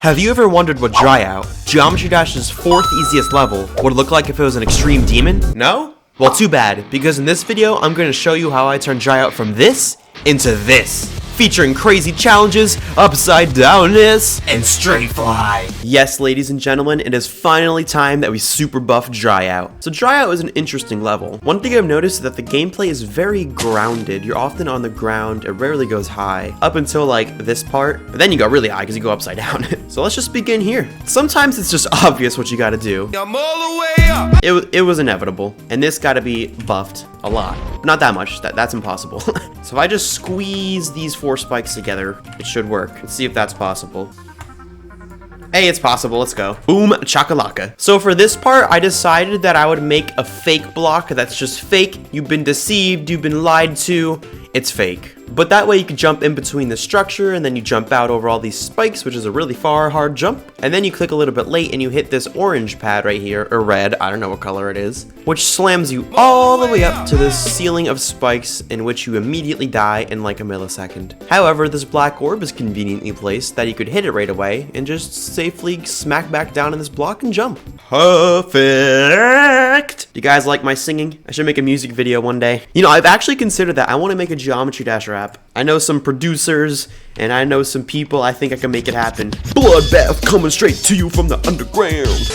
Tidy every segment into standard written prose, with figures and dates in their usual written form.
Have you ever wondered what Dry Out, Geometry Dash's 4th easiest level, would look like if it was an extreme demon? No? Well, too bad, because in this video, I'm going to show you how I turn Dry Out from this into this. Featuring crazy challenges, upside downness, and straight fly. Yes, ladies and gentlemen, it is finally time that we super buff Dry Out. So Dry Out is an interesting level. One thing I've noticed is that the gameplay is very grounded. You're often on the ground, it rarely goes high. Up until like this part, but then you go really high because you go upside down. So let's just begin here. Sometimes it's just obvious what you gotta do. I'm all the way up. It was inevitable, and this gotta be buffed a lot. Not that much, that's impossible. So if I just squeeze these 4 spikes together, it should work. Let's see if that's possible. Hey, it's possible, let's go. Boom, chakalaka. So for this part, I decided that I would make a fake block that's just fake. You've been deceived, you've been lied to, it's fake. But that way you can jump in between the structure and then you jump out over all these spikes, which is a really hard jump. And then you click a little bit late and you hit this orange pad right here, or red, I don't know what color it is, which slams you all the way up to this ceiling of spikes in which you immediately die in like a millisecond. However, this black orb is conveniently placed that you could hit it right away and just safely smack back down in this block and jump. Perfect! You guys like my singing? I should make a music video one day. You know, I've actually considered that. I want to make a Geometry Dash rap. I know some producers, and I know some people. I think I can make it happen. Bloodbath coming straight to you from the underground.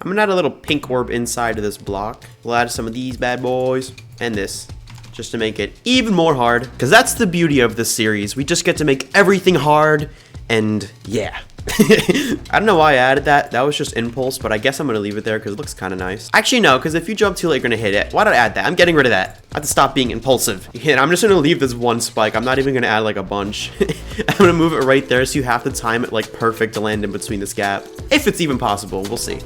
I'm gonna add a little pink orb inside of this block. We'll add some of these bad boys, and this, just to make it even more hard. Because that's the beauty of this series. We just get to make everything hard, and yeah. I don't know why I added that. That was just impulse, but I guess I'm gonna leave it there because it looks kind of nice. Actually, no, because if you jump too late, you're gonna hit it. Why did I add that? I'm getting rid of that. I have to stop being impulsive. And I'm just gonna leave this one spike. I'm not even gonna add like a bunch. I'm gonna move it right there, so you have to time it like perfect to land in between this gap. If it's even possible, we'll see.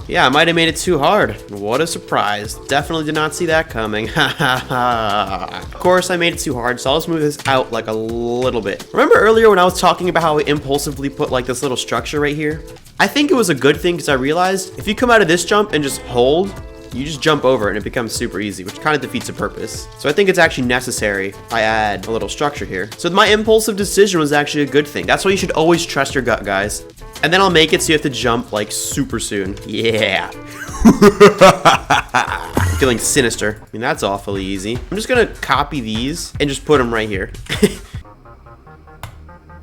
Yeah, I might have made it too hard. What a surprise. Definitely did not see that coming. Of course, I made it too hard, so I'll just move this out like a little bit. Remember earlier when I was talking about how I impulsively put like this little structure right here? I think it was a good thing because I realized if you come out of this jump and just hold, you just jump over it and it becomes super easy, which kind of defeats the purpose. So I think it's actually necessary I add a little structure here. So my impulsive decision was actually a good thing. That's why you should always trust your gut, guys. And then I'll make it so you have to jump like super soon. Yeah. I'm feeling sinister. I mean, that's awfully easy. I'm just gonna copy these and just put them right here.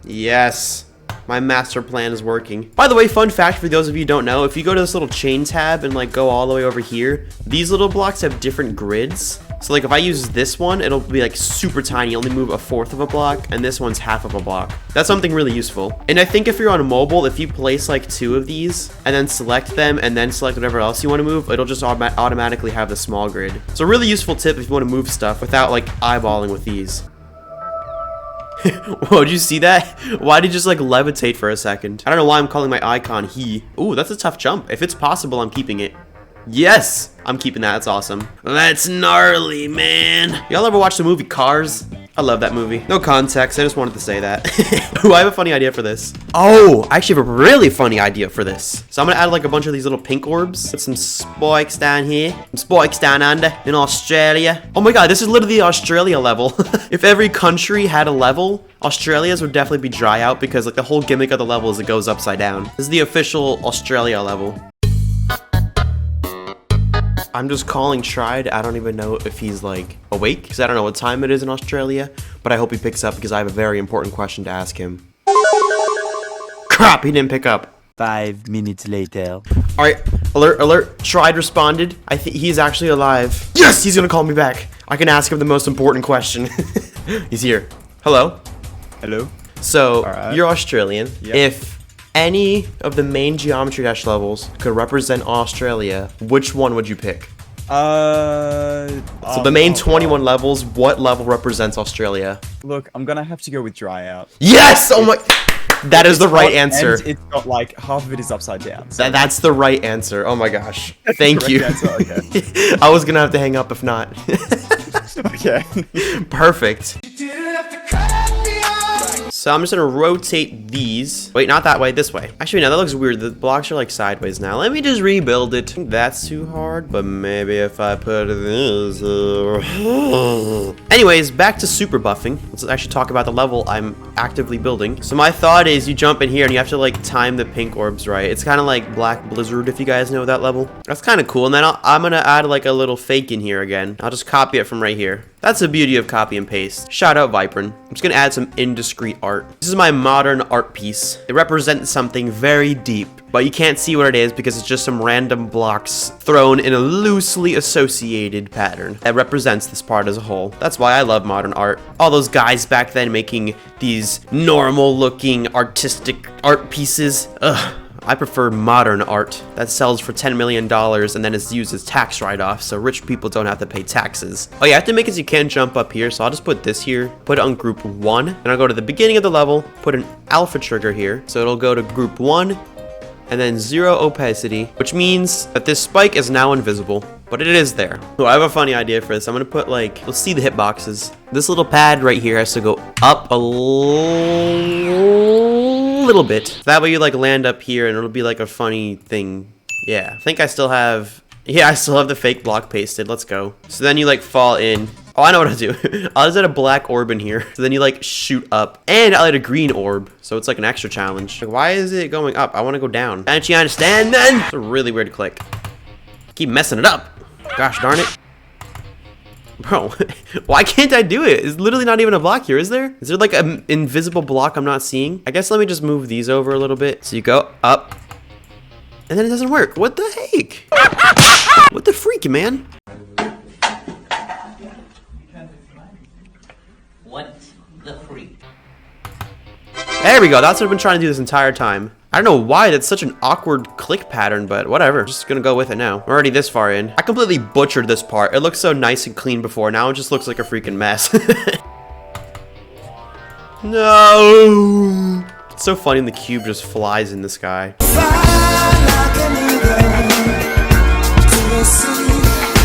Yes. My master plan is working. By the way, fun fact for those of you who don't know, if you go to this little chain tab and like go all the way over here, these little blocks have different grids. So like if I use this one, it'll be like super tiny, only move 1/4 of a block, and this one's 1/2 of a block. That's something really useful. And I think if you're on mobile, if you place like 2 of these and then select them and then select whatever else you want to move, it'll just automatically have the small grid. So a really useful tip if you want to move stuff without like eyeballing with these. Whoa, did you see that? Why did you just like levitate for a second? I don't know why I'm calling my icon he. Ooh, that's a tough jump. If it's possible, I'm keeping it. Yes, I'm keeping that. That's awesome. That's gnarly, man. Y'all ever watch the movie Cars? I love that movie. No context, I just wanted to say that. Ooh, I have a funny idea for this. Oh, I actually have a really funny idea for this. So I'm gonna add like a bunch of these little pink orbs. Put some spikes down here. Some spikes down under in Australia. Oh my god, this is literally the Australia level. If every country had a level, Australia's would definitely be Dry Out because like the whole gimmick of the level is it goes upside down. This is the official Australia level. I'm just calling Tried. I don't even know if he's like awake because I don't know what time it is in Australia, but I hope he picks up because I have a very important question to ask him. Crap, he didn't pick up. 5 minutes later. All right, alert, Tried responded. I think he's actually alive. Yes, he's gonna call me back. I can ask him the most important question. He's here. Hello. Hello. So, Alright. You're Australian. Yep. If any of the main Geometry Dash levels could represent Australia, which one would you pick? So the main 21 levels, what level represents Australia? Look, I'm gonna have to go with Dry Out. Yes! Oh my... That is the right answer. And it's got like half of it is upside down. So. That's the right answer. Oh my gosh. Thank you. Answer, okay. I was gonna have to hang up if not. Okay. Perfect. So I'm just gonna rotate these. Wait, not that way, this way. Actually, no, that looks weird. The blocks are like sideways now. Let me just rebuild it. That's too hard, but maybe if I put this. Anyways, back to super buffing. Let's actually talk about the level I'm actively building. So my thought is you jump in here and you have to like time the pink orbs right. It's kind of like Black Blizzard, if you guys know that level. That's kind of cool. And then I'm gonna add like a little fake in here again. I'll just copy it from right here. That's the beauty of copy and paste. Shout out Viprin. I'm just gonna add some indiscreet art. This is my modern art piece. It represents something very deep, but you can't see what it is because it's just some random blocks thrown in a loosely associated pattern that represents this part as a whole. That's why I love modern art. All those guys back then making these normal looking artistic art pieces. Ugh. I prefer modern art that sells for $10 million and then is used as tax write-off so rich people don't have to pay taxes. Oh yeah, I have to make it so you can't jump up here, so I'll just put this here, put it on group 1, and I'll go to the beginning of the level, put an alpha trigger here, so it'll go to group 1, and then 0 opacity, which means that this spike is now invisible, but it is there. Oh, I have a funny idea for this. I'm gonna put like, let's see the hitboxes. This little pad right here has to go up a little bit. That way you like land up here and it'll be like a funny thing. Yeah, I think I still have, yeah, I still have the fake block pasted. Let's go. So then you like fall in. Oh, I know what I'll do. I'll just add a black orb in here. So then you like shoot up. And I'll add a green orb. So it's like an extra challenge. Like, why is it going up? I want to go down. Can't you understand then? It's a really weird click. Keep messing it up. Gosh darn it. Bro, why can't I do it? It's literally not even a block here, is there? Is there like an invisible block I'm not seeing? I guess let me just move these over a little bit. So you go up. And then it doesn't work. What the heck? What the freak, man? What the freak? There we go. That's what I've been trying to do this entire time. I don't know why that's such an awkward click pattern, but whatever. Just gonna go with it now. We're already this far in. I completely butchered this part. It looked so nice and clean before. Now it just looks like a freaking mess. No! It's so funny when the cube just flies in the sky.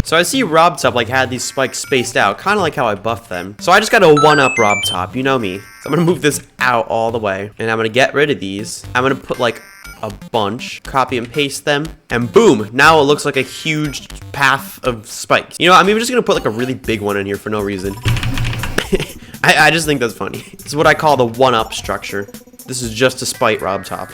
So I see Rob Top like had these spikes spaced out, kind of like how I buffed them. So I just got a 1-up Rob Top, you know me. So I'm gonna move this out all the way, and I'm gonna get rid of these. I'm gonna put like a bunch, copy and paste them, and boom, now it looks like a huge path of spikes. You know, I'm even just gonna put like a really big one in here for no reason. I just think that's funny. This is what I call the 1-up structure. This is just to spite Rob Top.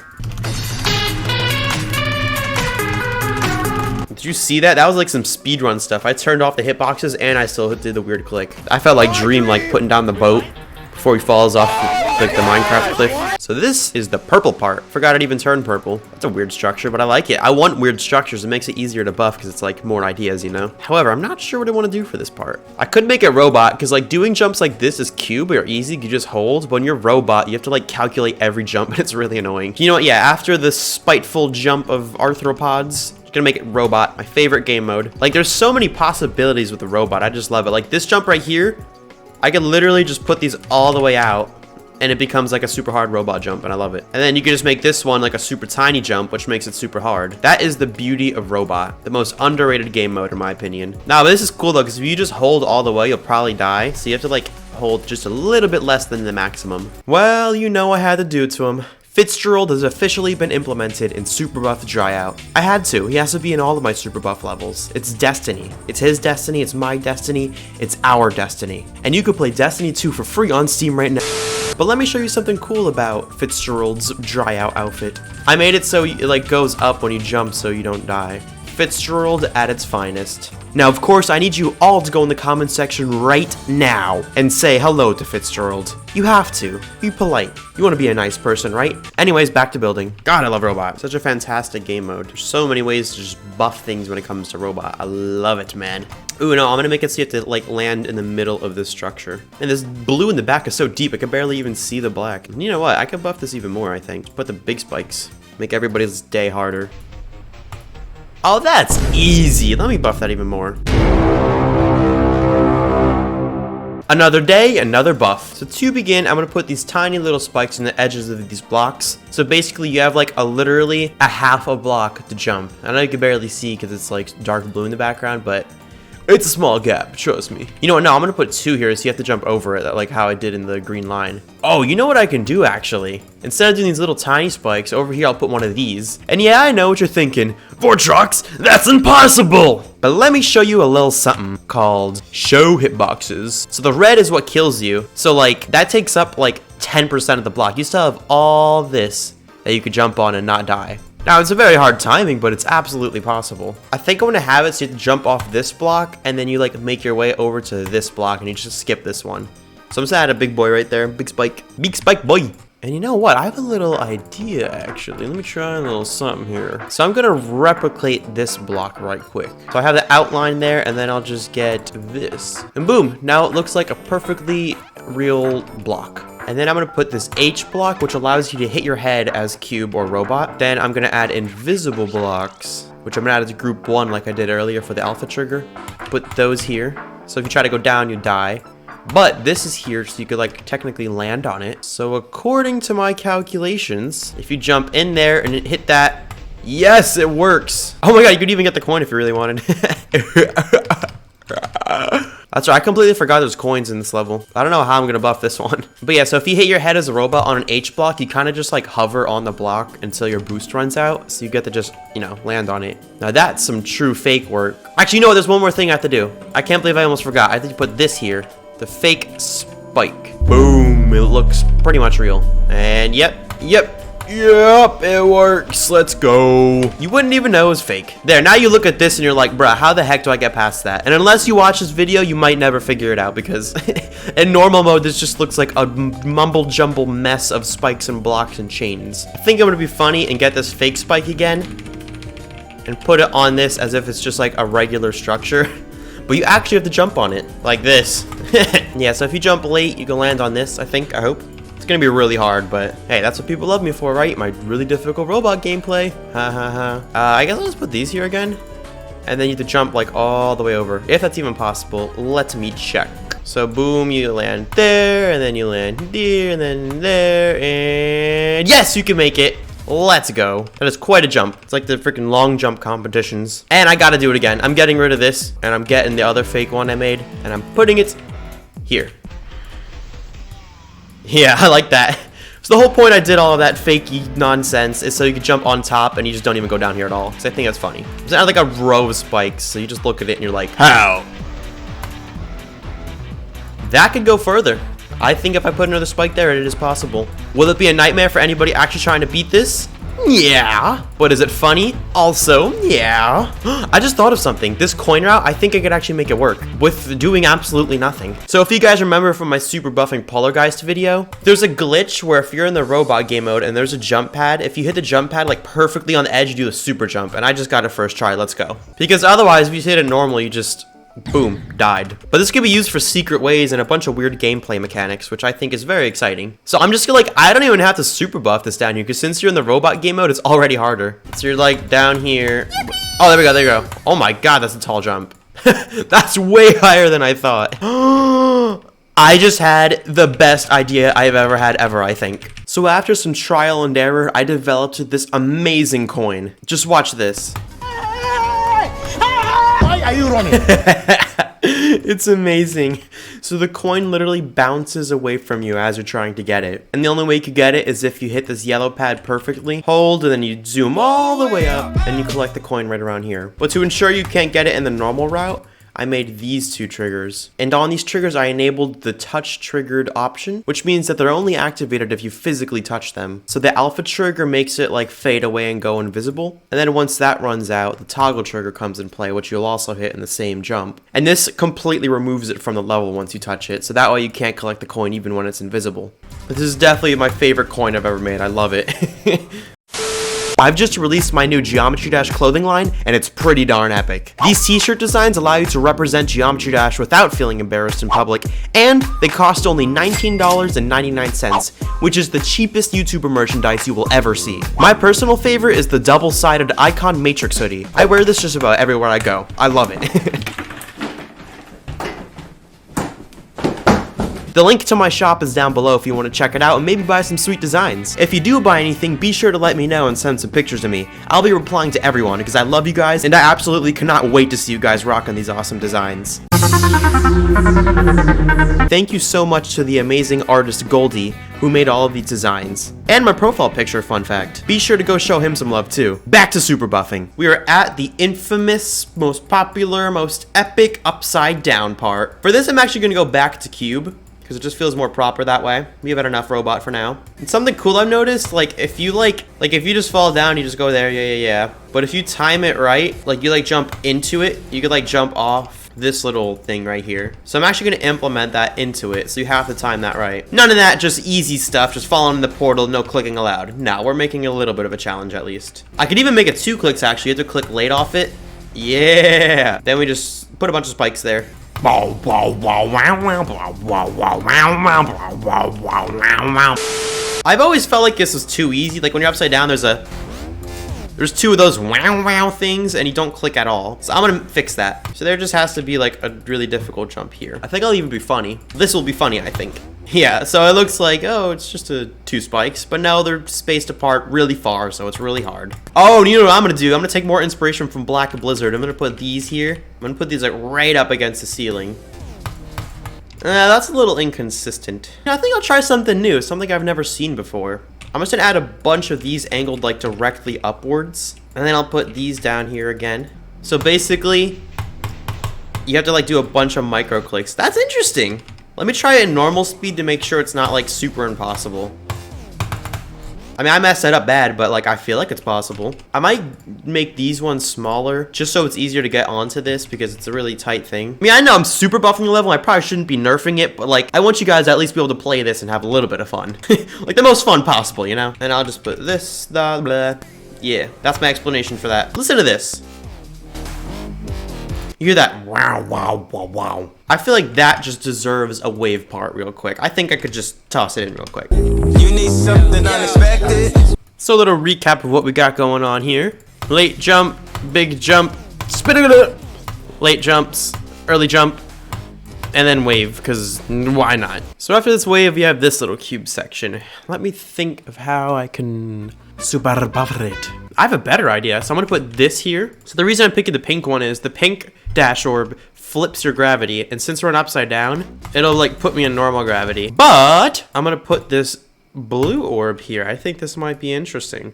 Did you see that? That was like some speedrun stuff. I turned off the hitboxes and I still did the weird click. I felt like Dream like putting down the boat before he falls off like the Minecraft cliff. So this is the purple part. Forgot it even turned purple. That's a weird structure, but I like it. I want weird structures. It makes it easier to buff because it's like more ideas, you know? However, I'm not sure what I want to do for this part. I could make it robot because like doing jumps like this is cube or easy. You just hold, but when you're robot, you have to like calculate every jump and it's really annoying. You know what? Yeah, after the spiteful jump of arthropods, gonna make it robot, my favorite game mode. Like there's so many possibilities with the robot. I just love it. Like this jump right here, I could literally just put these all the way out and it becomes like a super hard robot jump and I love it. And then you can just make this one like a super tiny jump, which makes it super hard. That is the beauty of robot, the most underrated game mode in my opinion. Now, but this is cool though, because if you just hold all the way, you'll probably die. So you have to like hold just a little bit less than the maximum. Well, you know I had to do it to him. Fitzgerald has officially been implemented in Superbuff Dry Out. I had to. He has to be in all of my Superbuff levels. It's destiny. It's his destiny. It's my destiny. It's our destiny. And you can play Destiny 2 for free on Steam right now. But let me show you something cool about Fitzgerald's Dry Out outfit. I made it so it like goes up when you jump so you don't die. Fitzgerald at its finest. Now, of course, I need you all to go in the comment section right now and say hello to Fitzgerald. You have to. Be polite. You want to be a nice person, right? Anyways, back to building. God, I love Robot. Such a fantastic game mode. There's so many ways to just buff things when it comes to Robot. I love it, man. Ooh, no, I'm gonna make it so you have to, like, land in the middle of this structure. And this blue in the back is so deep, I can barely even see the black. And you know what? I could buff this even more, I think. Just put the big spikes. Make everybody's day harder. Oh, that's easy. Let me buff that even more. Another day, another buff. So to begin, I'm gonna put these tiny little spikes in the edges of these blocks. So basically you have like literally a half a block to jump. I know you can barely see because it's like dark blue in the background, but It's a small gap, trust me. You know what, no, I'm gonna put 2 here so you have to jump over it, like how I did in the green line. Oh, you know what I can do actually? Instead of doing these little tiny spikes, over here I'll put one of these. And yeah, I know what you're thinking. Vortrox, that's impossible! But let me show you a little something called show hitboxes. So the red is what kills you. So like, that takes up like 10% of the block. You still have all this that you could jump on and not die. Now, it's a very hard timing, but it's absolutely possible. I think I'm gonna have it so you have to jump off this block, and then you like make your way over to this block, and you just skip this one. So I'm just gonna add a big boy right there. Big spike boy. And you know what? I have a little idea, actually. Let me try a little something here. So I'm gonna replicate this block right quick. So I have the outline there, and then I'll just get this. And boom, now it looks like a perfectly real block. And then I'm gonna put this H block, which allows you to hit your head as cube or robot. Then I'm gonna add invisible blocks, which I'm gonna add as group 1 like I did earlier for the alpha trigger. Put those here. So if you try to go down, you die. But this is here, so you could like technically land on it. So according to my calculations, if you jump in there and hit that, yes, it works. Oh my god, you could even get the coin if you really wanted. That's right, I completely forgot there's coins in this level. I don't know how I'm gonna buff this one. But yeah, so if you hit your head as a robot on an H block, you kind of just like hover on the block until your boost runs out. So you get to just, you know, land on it. Now that's some true fake work. Actually, you know what? There's one more thing I have to do. I can't believe I almost forgot. I have to put this here. The fake spike. Boom, it looks pretty much real. And yep, it works. Let's go. You wouldn't even know it was fake. There, now you look at this and you're like, bruh, how the heck do I get past that? And unless you watch this video, you might never figure it out because in normal mode, this just looks like a mumble jumble mess of spikes and blocks and chains. I think I'm gonna be funny and get this fake spike again and put it on this as if it's just like a regular structure. But you actually have to jump on it like this. Yeah, so if you jump late, you can land on this, I think, I hope. It's gonna be really hard, but hey, that's what people love me for, right? My really difficult robot gameplay. Ha ha ha. I guess I'll just put these here again. And then you have to jump like all the way over. If that's even possible, let me check. So boom, you land there, and then you land there, and then there, and yes, you can make it. Let's go. That is quite a jump. It's like the freaking long jump competitions. And I gotta do it again. I'm getting rid of this, and I'm getting the other fake one I made, and I'm putting it here. Yeah, I like that. So the whole point I did all of that fakey nonsense is so you can jump on top and you just don't even go down here at all. So I think that's funny. It's not like a row of spikes, so you just look at it and you're like, how? That could go further. I think if I put another spike there, it is possible. Will it be a nightmare for anybody actually trying to beat this? Yeah. But is it funny? Also, yeah. I just thought of something. This coin route, I think I could actually make it work with doing absolutely nothing. So if you guys remember from my super buffing poltergeist video, there's a glitch where if you're in the robot game mode and there's a jump pad, if you hit the jump pad like perfectly on the edge, you do a super jump. And I just got it first try. Let's go. Because otherwise, if you hit it normal, you just... boom, died. But this can be used for secret ways and a bunch of weird gameplay mechanics, which I think is very exciting. So I'm just gonna like, I don't even have to super buff this down here, because since you're in the robot game mode, it's already harder. So you're like down here. Yippee! Oh, there we go, there you go. Oh my god, that's a tall jump. That's way higher than I thought. I just had the best idea I've ever had I think. So after some trial and error, I developed this amazing coin. Just watch this. Why are you running? It's amazing. So the coin literally bounces away from you as you're trying to get it. And the only way you could get it is if you hit this yellow pad perfectly, hold, and then you zoom all the way up, and you collect the coin right around here. But to ensure you can't get it in the normal route, I made these two triggers. And on these triggers, I enabled the touch triggered option, which means that they're only activated if you physically touch them. So the alpha trigger makes it like fade away and go invisible. And then once that runs out, the toggle trigger comes in play, which you'll also hit in the same jump. And this completely removes it from the level once you touch it. So that way you can't collect the coin even when it's invisible. But this is definitely my favorite coin I've ever made. I love it. I've just released my new Geometry Dash clothing line, and it's pretty darn epic. These t-shirt designs allow you to represent Geometry Dash without feeling embarrassed in public, and they cost only $19.99, which is the cheapest YouTuber merchandise you will ever see. My personal favorite is the double-sided icon matrix hoodie. I wear this just about everywhere I go. I love it. The link to my shop is down below if you want to check it out and maybe buy some sweet designs. If you do buy anything, be sure to let me know and send some pictures to me. I'll be replying to everyone because I love you guys and I absolutely cannot wait to see you guys rocking these awesome designs. Thank you so much to the amazing artist Goldie who made all of these designs. And my profile picture, fun fact. Be sure to go show him some love too. Back to super buffing. We are at the infamous, most popular, most epic upside down part. For this, I'm actually gonna go back to cube because it just feels more proper that way. We have had enough robot for now. And something cool I've noticed, like if you if you just fall down, you just go there, yeah. But if you time it right, like you jump into it, you could jump off this little thing right here. So I'm actually going to implement that into it, so you have to time that right. None of that just easy stuff, just falling in the portal, no clicking allowed. No, we're making a little bit of a challenge at least. I could even make it 2 clicks actually. You have to click late off it. Yeah. Then we just put a bunch of spikes there. I've always felt like this was too easy. Like when you're upside down, there's 2 of those wow things and you don't click at all. So I'm gonna fix that. So there just has to be like a really difficult jump here. I think I'll even be funny. This will be funny, I think. Yeah, so it looks like, oh, it's just 2 spikes, but no, they're spaced apart really far, so it's really hard. Oh, and you know what I'm gonna do? I'm gonna take more inspiration from Black Blizzard. I'm gonna put these here. I'm gonna put these like right up against the ceiling. That's a little inconsistent. I think I'll try something new, something I've never seen before. I'm just gonna add a bunch of these angled like directly upwards, and then I'll put these down here again. So basically, you have to like do a bunch of micro clicks. That's interesting. Let me try it in normal speed to make sure it's not like super impossible. I mean, I messed that up bad, but like I feel like it's possible. I might make these ones smaller just so it's easier to get onto this because it's a really tight thing. I mean, I know I'm super buffing the level. I probably shouldn't be nerfing it, but like I want you guys to at least be able to play this and have a little bit of fun. Like the most fun possible, you know? And I'll just put this, blah, blah. Yeah, that's my explanation for that. Listen to this. You hear that? Wow, wow, wow, wow. I feel like that just deserves a wave part real quick. I think I could just toss it in real quick. You need something unexpected. So a little recap of what we got going on here. Late jump, big jump, spin it, late jumps, early jump, and then wave, because why not? So after this wave, we have this little cube section. Let me think of how I can super buff it. I have a better idea, so I'm gonna put this here. So the reason I'm picking the pink one is the pink dash orb flips your gravity, and since we're an upside down, it'll like put me in normal gravity. But I'm gonna put this blue orb here. I think this might be interesting.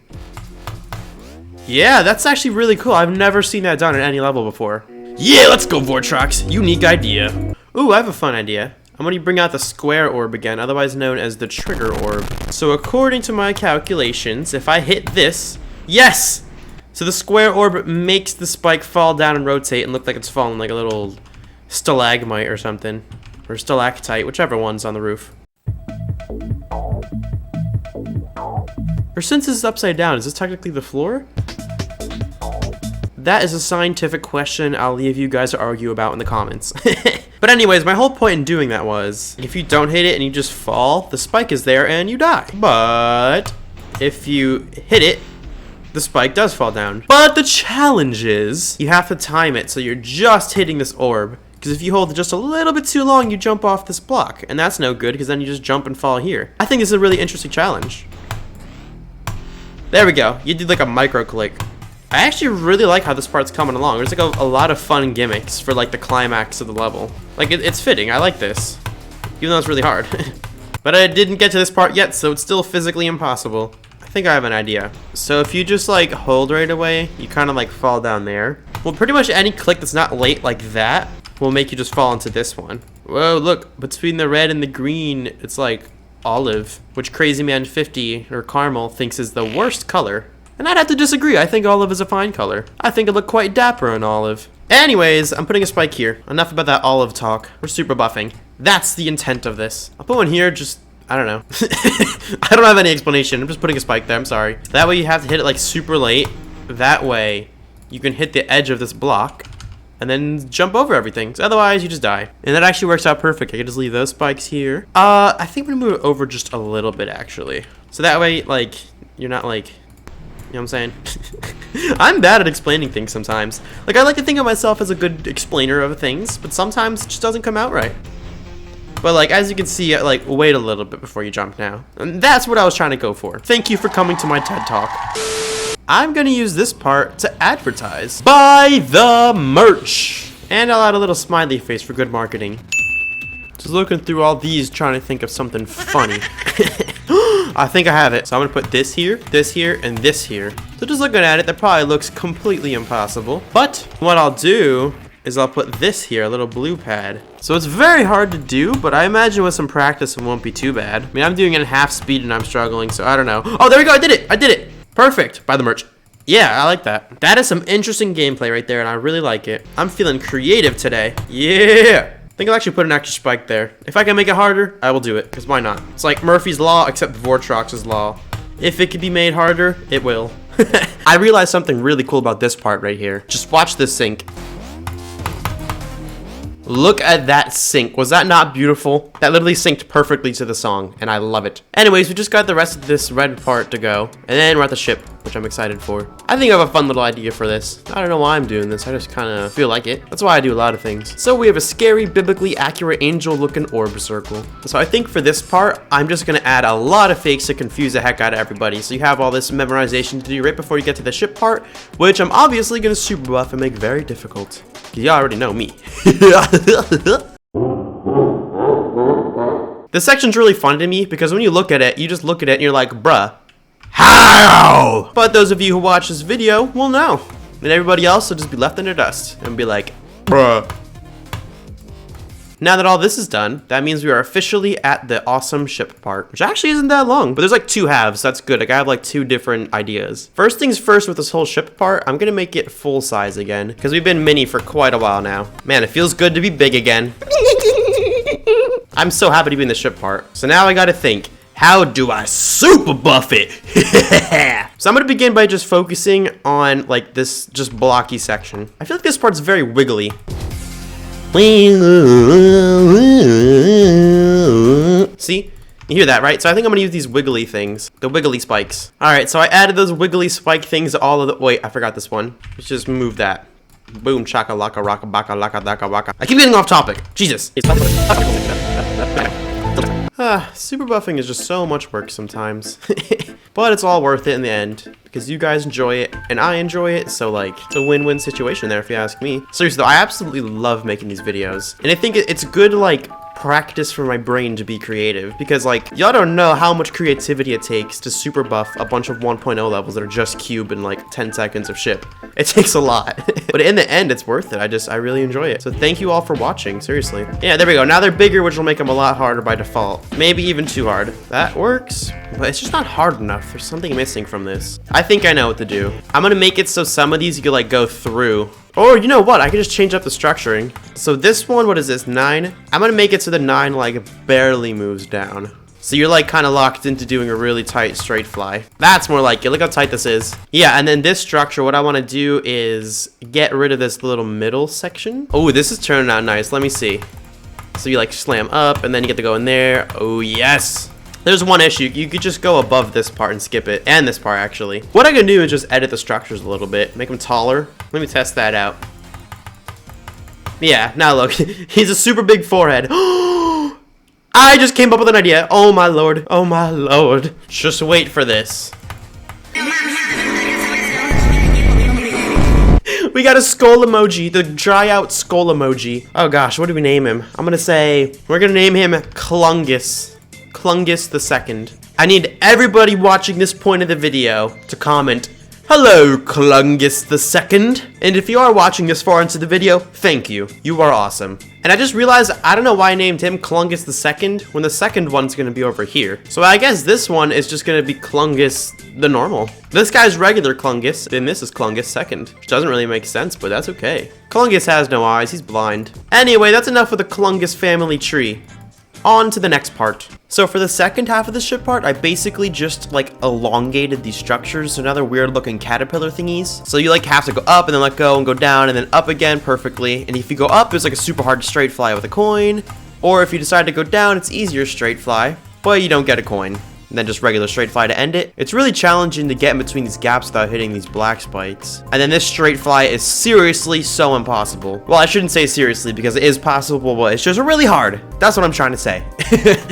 Yeah, that's actually really cool. I've never seen that done at any level before. Yeah, let's go, Vortrox. Unique idea. Ooh, I have a fun idea. I'm going to bring out the square orb again, otherwise known as the trigger orb. So according to my calculations, if I hit this, yes! So the square orb makes the spike fall down and rotate and look like it's falling like a little stalagmite or something. Or stalactite, whichever one's on the roof. Or since this is upside down, is this technically the floor? That is a scientific question I'll leave you guys to argue about in the comments. But anyways, my whole point in doing that was, if you don't hit it and you just fall, the spike is there and you die. But if you hit it, the spike does fall down. But the challenge is, you have to time it so you're just hitting this orb. Because if you hold it just a little bit too long, you jump off this block. And that's no good, because then you just jump and fall here. I think this is a really interesting challenge. There we go. You did like a micro click. I actually really like how this part's coming along. There's like a lot of fun gimmicks for like the climax of the level. Like it's fitting. I like this, even though it's really hard. But I didn't get to this part yet, so it's still physically impossible. I think I have an idea. So if you just like hold right away, you kind of like fall down there. Well, pretty much any click that's not late like that will make you just fall into this one. Whoa, look, between the red and the green, it's like olive, which Crazy Man 50 or Caramel thinks is the worst color. And I'd have to disagree. I think olive is a fine color. I think it looked quite dapper in olive. Anyways, I'm putting a spike here. Enough about that olive talk. We're super buffing. That's the intent of this. I'll put one here, just, I don't know. I don't have any explanation. I'm just putting a spike there, I'm sorry. That way you have to hit it like super late. That way you can hit the edge of this block and then jump over everything. So otherwise you just die. And that actually works out perfect. I can just leave those spikes here. I think I'm gonna move it over just a little bit actually. So that way, like, you're not like, you know what I'm saying? I'm bad at explaining things sometimes. Like, I like to think of myself as a good explainer of things, but sometimes it just doesn't come out right. But like, as you can see, like, wait a little bit before you jump now. And that's what I was trying to go for. Thank you for coming to my TED Talk. I'm gonna use this part to advertise. Buy the merch! And I'll add a little smiley face for good marketing. Just looking through all these, trying to think of something funny. I think I have it. So I'm gonna put this here, and this here. So just looking at it, that probably looks completely impossible. But what I'll do is I'll put this here, a little blue pad. So it's very hard to do, but I imagine with some practice it won't be too bad. I mean, I'm doing it in half speed and I'm struggling, so I don't know. Oh, there we go, I did it! I did it! Perfect. Buy the merch. Yeah, I like that. That is some interesting gameplay right there, and I really like it. I'm feeling creative today. Yeah! I think I'll actually put an extra spike there. If I can make it harder, I will do it, because why not? It's like Murphy's Law, except Vortrox's Law. If it could be made harder, it will. I realized something really cool about this part right here. Just watch this sink. Look at that sync. Was that not beautiful? That literally synced perfectly to the song, and I love it. Anyways, we just got the rest of this red part to go, and then we're at the ship, which I'm excited for. I think I have a fun little idea for this. I don't know why I'm doing this. I just kind of feel like it. That's why I do a lot of things. So we have a scary, biblically accurate angel-looking orb circle. So I think for this part, I'm just going to add a lot of fakes to confuse the heck out of everybody. So you have all this memorization to do right before you get to the ship part, which I'm obviously going to super buff and make very difficult. You already know me. This section's really fun to me because when you look at it, you just look at it and you're like, bruh, how? But those of you who watch this video will know. And everybody else will just be left in the dust and be like, bruh. Now that all this is done, that means we are officially at the awesome ship part, which actually isn't that long, but there's like 2 halves, so that's good. Like I have like 2 different ideas. First things first with this whole ship part, I'm gonna make it full size again, because we've been mini for quite a while now. Man, it feels good to be big again. I'm so happy to be in the ship part. So now I gotta think, how do I super buff it? So I'm gonna begin by just focusing on like this just blocky section. I feel like this part's very wiggly. See? You hear that, right? So I think I'm gonna use these wiggly things. The wiggly spikes. Alright, so I added those wiggly spike things to all of the... Wait, I forgot this one. Let's just move that. Boom, chaka laka raka baka laka daka waka. I keep getting off topic. Jesus. Super buffing is just so much work sometimes. But it's all worth it in the end. Because you guys enjoy it, and I enjoy it, so like, it's a win-win situation there if you ask me. Seriously though, I absolutely love making these videos. And I think it's good, like, practice for my brain to be creative. Because like, y'all don't know how much creativity it takes to super buff a bunch of 1.0 levels that are just cube in like 10 seconds of ship. It takes a lot. But in the end, it's worth it. I really enjoy it. So thank you all for watching, seriously. Yeah, there we go. Now they're bigger, which will make them a lot harder by default. Maybe even too hard. That works, but it's just not hard enough. There's something missing from this. I think I know what to do. I'm gonna make it so some of these you could like go through. Or you know what? I could just change up the structuring. So this one, what is this, 9? I'm gonna make it so the 9 like barely moves down. So you're like kind of locked into doing a really tight straight fly. That's more like it. Look how tight this is. Yeah, and then this structure, what I want to do is get rid of this little middle section. Oh, this is turning out nice. Let me see. So you like slam up and then you get to go in there. Oh yes. There's one issue. You could just go above this part and skip it. And this part actually. What I can do is just edit the structures a little bit. Make them taller. Let me test that out. Yeah, now look. He's a super big forehead. I just came up with an idea. Oh my lord. Oh my lord. Just wait for this. We got a skull emoji. The dry out skull emoji. Oh gosh, what do we name him? I'm gonna say, we're gonna name him Clungus. Clungus the Second. I need everybody watching this point of the video to comment, "Hello, Clungus the Second." And if you are watching this far into the video, thank you. You are awesome. And I just realized, I don't know why I named him Clungus the Second when the second one's gonna be over here. So I guess this one is just gonna be Clungus the normal. This guy's regular Clungus, and this is Clungus Second. Which doesn't really make sense, but that's okay. Clungus has no eyes, he's blind. Anyway, that's enough of the Clungus family tree. On to the next part. So for the second half of the ship part, I basically just like elongated these structures, so now they're weird looking caterpillar thingies. So you like have to go up and then let go and go down and then up again perfectly. And if you go up, it's like a super hard straight fly with a coin. Or if you decide to go down, it's easier straight fly, but you don't get a coin. and then just regular straight fly to end it. It's really challenging to get in between these gaps without hitting these black spikes. And then this straight fly is seriously so impossible. Well, I shouldn't say seriously because it is possible, but it's just really hard. That's what I'm trying to say.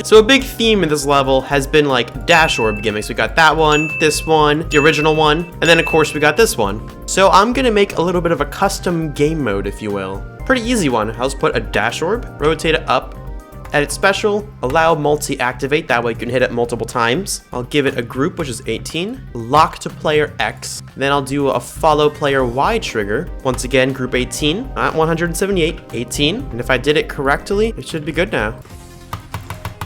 So a big theme in this level has been like dash orb gimmicks. We got that one, this one, the original one, and then of course we got this one. So I'm gonna make a little bit of a custom game mode, if you will. Pretty easy one. I'll just put a dash orb, rotate it up, edit special, allow multi-activate, that way you can hit it multiple times. I'll give it a group, which is 18, lock to player X, then I'll do a follow player Y trigger. Once again, group 18, not 178, 18, and if I did it correctly, it should be good now.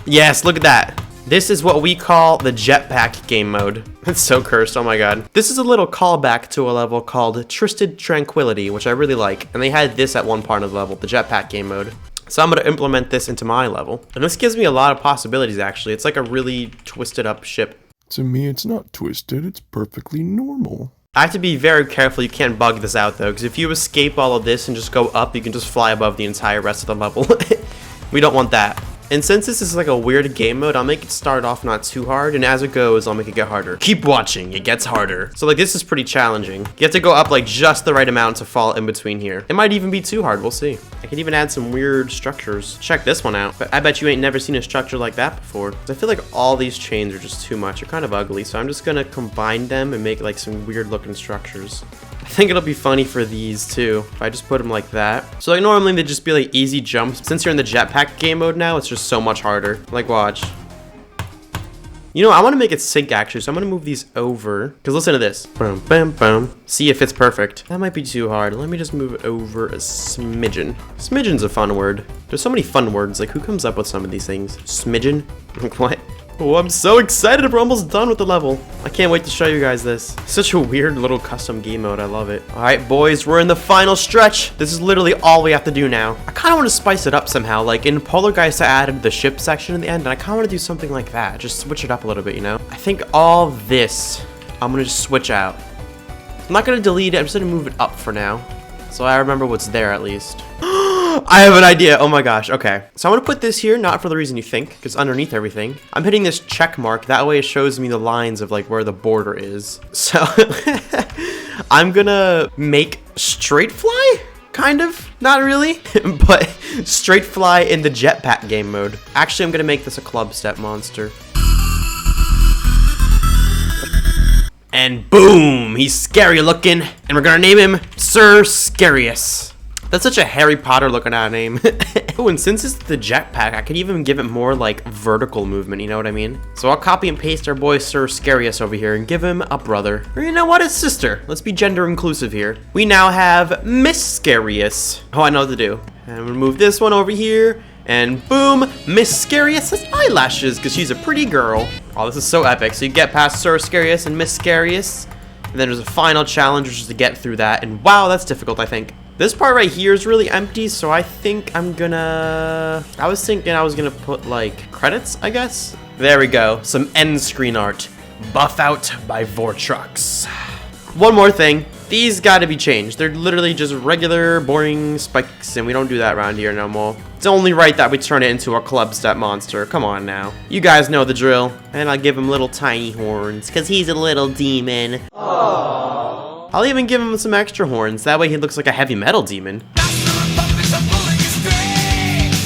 Yes, look at that. This is what we call the Jetpack game mode. It's so cursed, oh my god. This is a little callback to a level called Twisted Tranquility, which I really like. And they had this at one part of the level, the Jetpack game mode. So I'm gonna implement this into my level. And this gives me a lot of possibilities, actually. It's like a really twisted up ship. To me, it's not twisted, it's perfectly normal. I have to be very careful you can't bug this out though, because if you escape all of this and just go up, you can just fly above the entire rest of the level. We don't want that. And since this is like a weird game mode, I'll make it start off not too hard, and as it goes, I'll make it get harder. Keep watching, it gets harder. So like this is pretty challenging. You have to go up like just the right amount to fall in between here. It might even be too hard, we'll see. I can even add some weird structures. Check this one out. But I bet you ain't never seen a structure like that before. I feel like all these chains are just too much. They're kind of ugly, so I'm just gonna combine them and make like some weird looking structures. I think it'll be funny for these too, if I just put them like that. So like normally they'd just be like easy jumps. Since you're in the jetpack game mode now, it's just so much harder. Like watch. You know, I want to make it sync actually, so I'm going to move these over. Because listen to this. Boom, bam, boom. See if it's perfect. That might be too hard. Let me just move it over a smidgen. Smidgen's a fun word. There's so many fun words. Like who comes up with some of these things? Smidgen? What? Oh, I'm so excited. We're almost done with the level. I can't wait to show you guys this. Such a weird little custom game mode. I love it. All right, boys, we're in the final stretch. This is literally all we have to do now. I kind of want to spice it up somehow. Like in Polar Geist, I added the ship section in the end, and I kind of want to do something like that. Just switch it up a little bit, you know? I think all this, I'm going to just switch out. I'm not going to delete it. I'm just going to move it up for now. So I remember what's there at least. I have an idea. Oh my gosh. Okay. So I'm going to put this here, not for the reason you think, because underneath everything, I'm hitting this check mark. That way it shows me the lines of like where the border is. So I'm going to make straight fly, kind of, not really, but straight fly in the jetpack game mode. Actually, I'm going to make this a club step monster. And boom, he's scary looking, and we're gonna name him Sir Scarius. That's such a Harry Potter looking out name. Oh, and since it's the jetpack, I could even give it more like vertical movement, you know what I mean? So I'll copy and paste our boy Sir Scarius over here and give him a brother. Or you know what, his sister. Let's be gender inclusive here. We now have Miss Scarius. Oh, I know what to do. And I'm gonna move this one over here. And boom, Miss Scarius has eyelashes because she's a pretty girl. Oh, this is so epic. So you get past Sir Scarius and Miss Scarius. And then there's a final challenge, which is to get through that. And wow, that's difficult, I think. This part right here is really empty, so I think I'm gonna... I was thinking I was gonna put, like, credits, I guess? There we go. Some end screen art. Buff out by Vortrox. One more thing. These gotta be changed. They're literally just regular, boring spikes, and we don't do that around here no more. It's only right that we turn it into a club step monster. Come on now. You guys know the drill. And I'll give him little tiny horns, because he's a little demon. Aww. I'll even give him some extra horns. That way he looks like a heavy metal demon.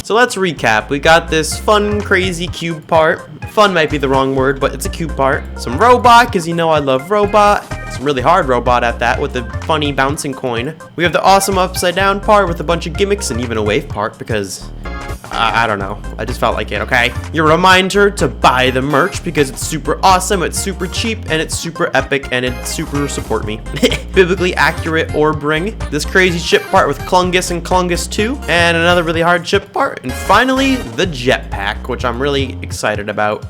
So let's recap. We got this fun, crazy cube part. Fun might be the wrong word, but it's a cube part. Some robot, because you know I love robot. Some really hard robot at that with the funny bouncing coin. We have the awesome upside down part with a bunch of gimmicks and even a wave part because I don't know. I just felt like it, okay? Your reminder to buy the merch because it's super awesome, it's super cheap, and it's super epic, and it's super support me. Biblically accurate orb ring. This crazy ship part with Clungus and Clungus 2, and another really hard ship part. And finally, the jetpack, which I'm really excited about.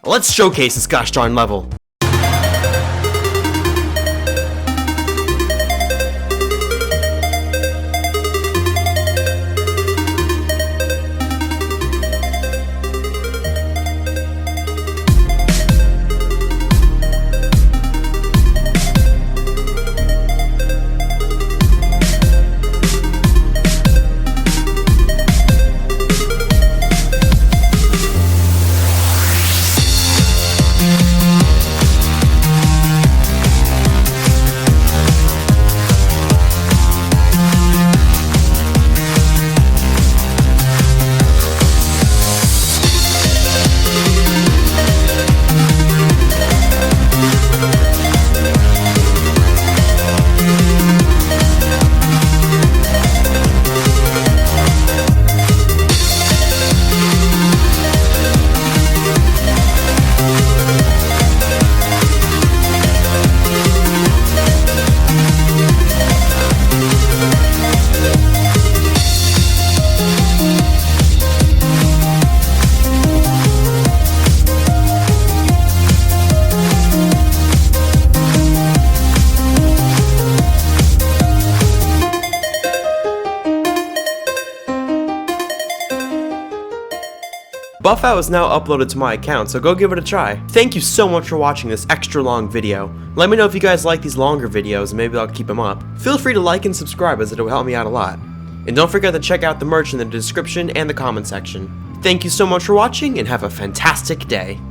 Let's showcase this gosh darn level. Buff Out is now uploaded to my account, so go give it a try. Thank you so much for watching this extra long video. Let me know if you guys like these longer videos and maybe I'll keep them up. Feel free to like and subscribe as it will help me out a lot. And don't forget to check out the merch in the description and the comment section. Thank you so much for watching and have a fantastic day.